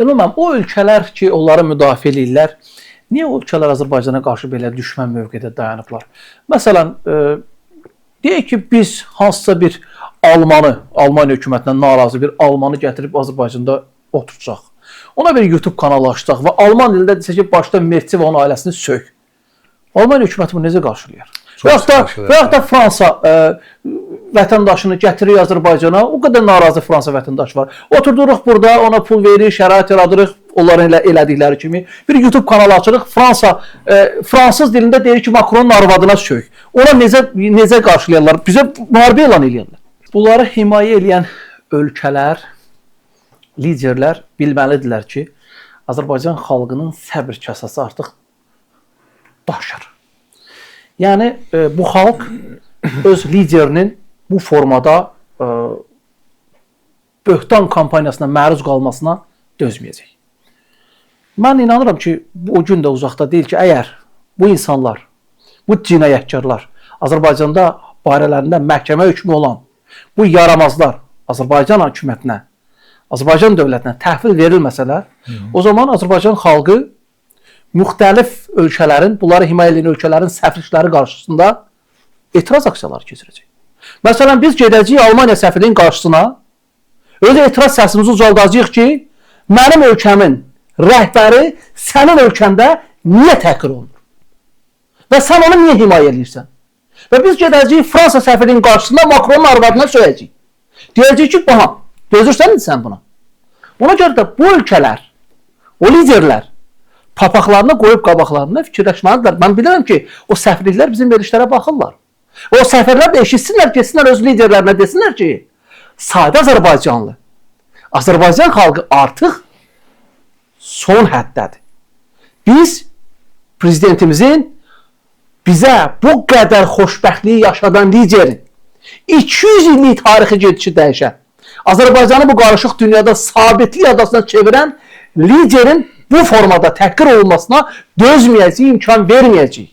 Ümumən, o ölkələr ki, onları müdafiə edirlər, niyə o ölkələr Azərbaycana qarşı belə düşmən mövqedə dayanıblar? Məsələn, deyək ki, biz hansısa bir Almaniya hökumətindən narazı bir Almanı gətirib Azərbaycanda oturacaq. Ona bir YouTube kanalı açacaq və Alman dilində desə ki, başda Mertsi və onun ailəsini sök. Almaniya hökuməti bunu necə qarşılayır? Və yaxud da Fransa vətəndaşını gətirir Azərbaycana, o qədər narazı Fransa vətəndaşı var. Oturduruq burada, ona pul veririk, şərait yaradırıq, onların elədikləri kimi. Bir YouTube kanalı açırıq, fransız dilində deyir ki, Macronun arvadına sök. Ona necə qarşılayırlar? Bizə müharibə elan edirlər. Bunları himayə edən ölkələr, liderlər bilməlidirlər ki, Azərbaycan xalqının səbr kasası artıq daşır. Yəni, bu xalq öz liderinin bu formada böhtan kampaniyasına məruz qalmasına dözməyəcək. Mən inanıram ki, o gün də uzaqda deyil ki, əgər bu insanlar, bu cinayətkarlar Azərbaycanda barələrində məhkəmə hökmü olan bu yaramazlar Azərbaycan hökumətinə, Azərbaycan dövlətinə təhvil verilməsələr, o zaman Azərbaycan xalqı müxtəlif ölkələrin, bunları himayə edən ölkələrin səfirlikləri qarşısında etiraz aksiyaları keçirəcək. Məsələn, biz gedəcəyik Almaniya səfirliyin qarşısına, öz etiraz səsimizi ucaldacağıq ki, mənim ölkəmin rəhbəri sənin ölkəndə niyə təhqir olunur? Və sən onu niyə himayə edirsən? Və biz gedəcəyik Fransa səfirliyin qarşısında Macronun arvadına söyləyəcəyik. Deyəcəyik ki, baha, dözürsən sən buna. Ona görə də bu ölkələr, o liderlər papaqlarını qoyub qabaqlarına fikirləşməlidirlər. Mən bilirəm ki, o səfirliklər bizim verilişlərə baxırlar. O səfirlər də eşitsinlər, keçsinlər öz liderlərinə, desinlər ki, sadə Azərbaycanlı, Azərbaycan xalqı artıq son həddədir. Biz prezidentimizin bizə bu qədər xoşbəxtliyi yaşadan liderin 200 illik tarixi gedişi dəyişən, Azərbaycanı bu qarışıq dünyada sabitlik adasına çevirən liderin bu formada təhqir olunmasına dözməyəcək, imkan verməyəcək.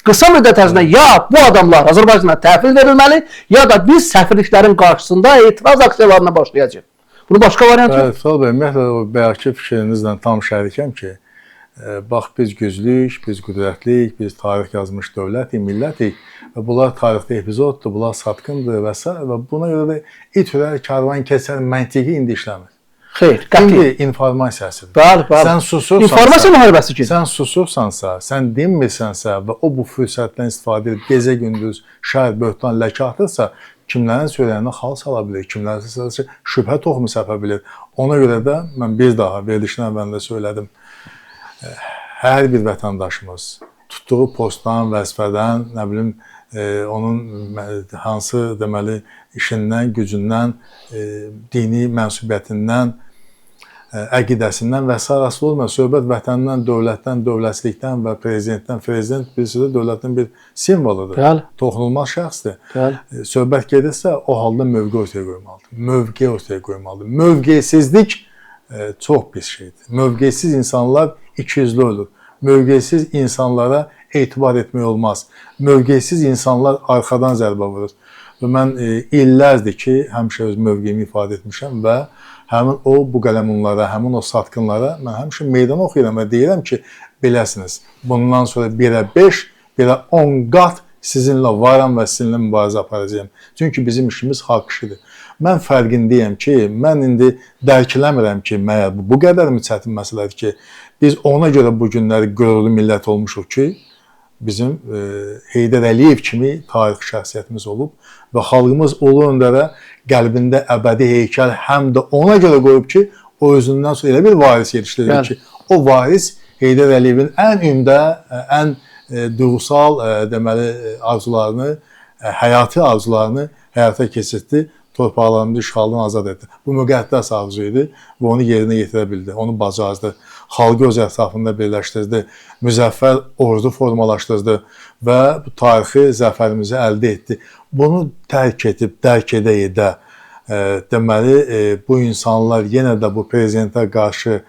Qısa müddət ərzində ya bu adamlar Azərbaycana təhvil verilməli, ya da biz səfirliklərin qarşısında etiraz aksiyalarına başlayacaq. Bunun başqa variantı yox. Tural bəy, ümumiyyətlə o bayaqki fikrinizlə tam şərikəm ki, bax biz güclük, biz qüdrətliyik, biz tarix yazmış dövlətik, millətik və bunlar tarixdə epizoddur, bunlar satqındır və s. və buna görə də it hürər, karvan keçər məntiqi indi işləmir. Xeyr, qəti. İndi informasiyasıdır. Bəli, bəli. Sən susursansa, informasiya müharibəsi gedir. Sən susursansa, sən dinmirsənsə və o bu fürsətdən istifadə edib gecə gündüz şəhər böhtan ləkə atırsa, kimlərin söyləyəninə xal sala bilir, kimlərin sadəcə şübhə toxumu səpə bilir. Ona görə də mən bir daha verilişin əvvəlində söylədim. Hər bir vətəndaşımız tutduğu postdan, vəzifədən, nə bilim, onun hansı deməli işindən, gücündən, dini mənsubiyyətindən, əqidəsindən və s. asılı olmayan söhbət vətəndən, dövlətdən, dövlətçilikdən və prezidentdən, prezident birisi də dövlətin bir simvoludur. Bəli. Toxunulmaz şəxsdir. Bəli. Söhbət gedirsə, o halda mövqe ortaya qoymalıdır. Mövqe ortaya qoymalıdır. Mövqesizlik çox pis şeydir. Mövqesiz insanlar ikiyüzlü olur. Mövqesiz insanlara etibar etmək olmaz. Mövqesiz insanlar arxadan zərbə vurur. Və mən illərdir ki, həmişə öz mövqeyimi ifadə etmişəm və həmin o bu qələmunlara, həmin o satqınlara mən həmişə meydan oxuyuram və deyirəm ki, biləsiniz, bundan sonra 1-ə 5, 1-ə 10 qat sizinlə varam və sizinlə mübarizə aparacağım. Çünki bizim işimiz haqq işidir. Mən fərqindəyəm ki, mən indi dərkiləmirəm ki, məyər bu qədər mi çətin məsələdir ki, biz ona görə bu günləri qürurlu millət olmuşuq ki, bizim Heydər Əliyev kimi tarix şəxsiyyətimiz olub və xalqımız Ulu Öndərə qəlbində əbədi heykəl həm də ona görə qoyub ki, o özündən sonra elə bir varis yetişdirir ki, o varis Heydər Əliyevin ən ümdə, ən duyğusal deməli arzularını, həyati arzularını həyata keçirtdi, torpaqlarını işğaldan azad etdi. Bu müqəddəs arzu idi və onu yerinə yetirə bildi, onu bacardı. Xalqı öz ətrafında birləşdirdi, müzəffər ordu formalaşdırdı və bu tarixi zəfərimizi əldə etdi. Bunu tərk edib, dərk edə deməli, bu insanlar yenə də bu prezidentə qarşı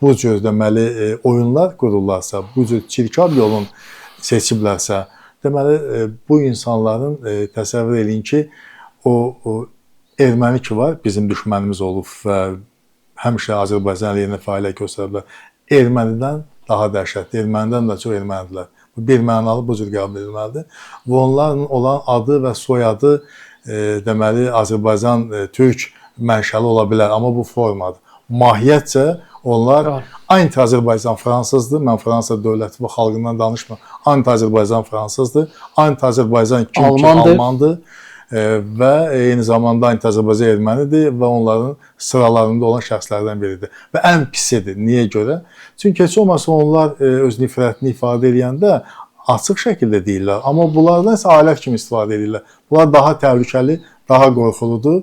bu cür deməli oyunlar qururlarsa, bu cür çirkab yolun seçiblərsə, deməli, bu insanların təsəvvür edin ki, o erməni ki var, bizim düşmənimiz olub və həmişə Azərbaycan əleyhinə fəaliyyət göstəriblər. Ermənidən daha dəhşətli, ermənidən də çox ermənidilər. Bu birmənalı bu cür qəbul edilməlidir. Və onların olan adı və soyadı deməli Azərbaycan türk mənşəli ola bilər, amma bu formadır. Mahiyyətcə onlar anti-Azərbaycan fransızdır. Mən Fransa dövləti və xalqından danışmıram. Anti-Azərbaycan fransızdır. Anti-Azərbaycan Almandır. Və eyni zamanda anti-Azərbaycan ermənidir və onların sıralarında olan şəxslərdən biridir. Və ən pisidir. Niyə görə? Çünki heç olmasa onlar öz nifrətini ifadə edəndə açıq şəkildə deyirlər. Amma bunlardan isə alət kimi istifadə edirlər. Bunlar daha təhlükəli, daha qorxuludur.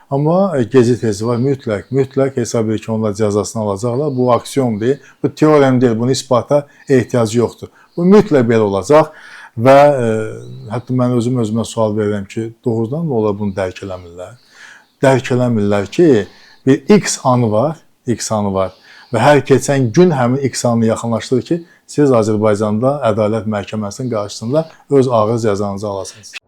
Amma gezi-tezi var, mütləq hesab edir ki, onlar cəzasını alacaqlar. Bu aksiyondur, bu teorem deyil, bunun isbata ehtiyacı yoxdur. Bu mütləq belə olacaq və hətta mən özümə sual verirəm ki, doğrudan da onlar bunu dərk eləmirlər. Dərk eləmirlər ki, bir X anı var və hər keçən gün həmin X anını yaxınlaşdırır ki, siz Azərbaycanda Ədalət Məhkəməsinin qarşısında öz ağır cəzanızı alasınız.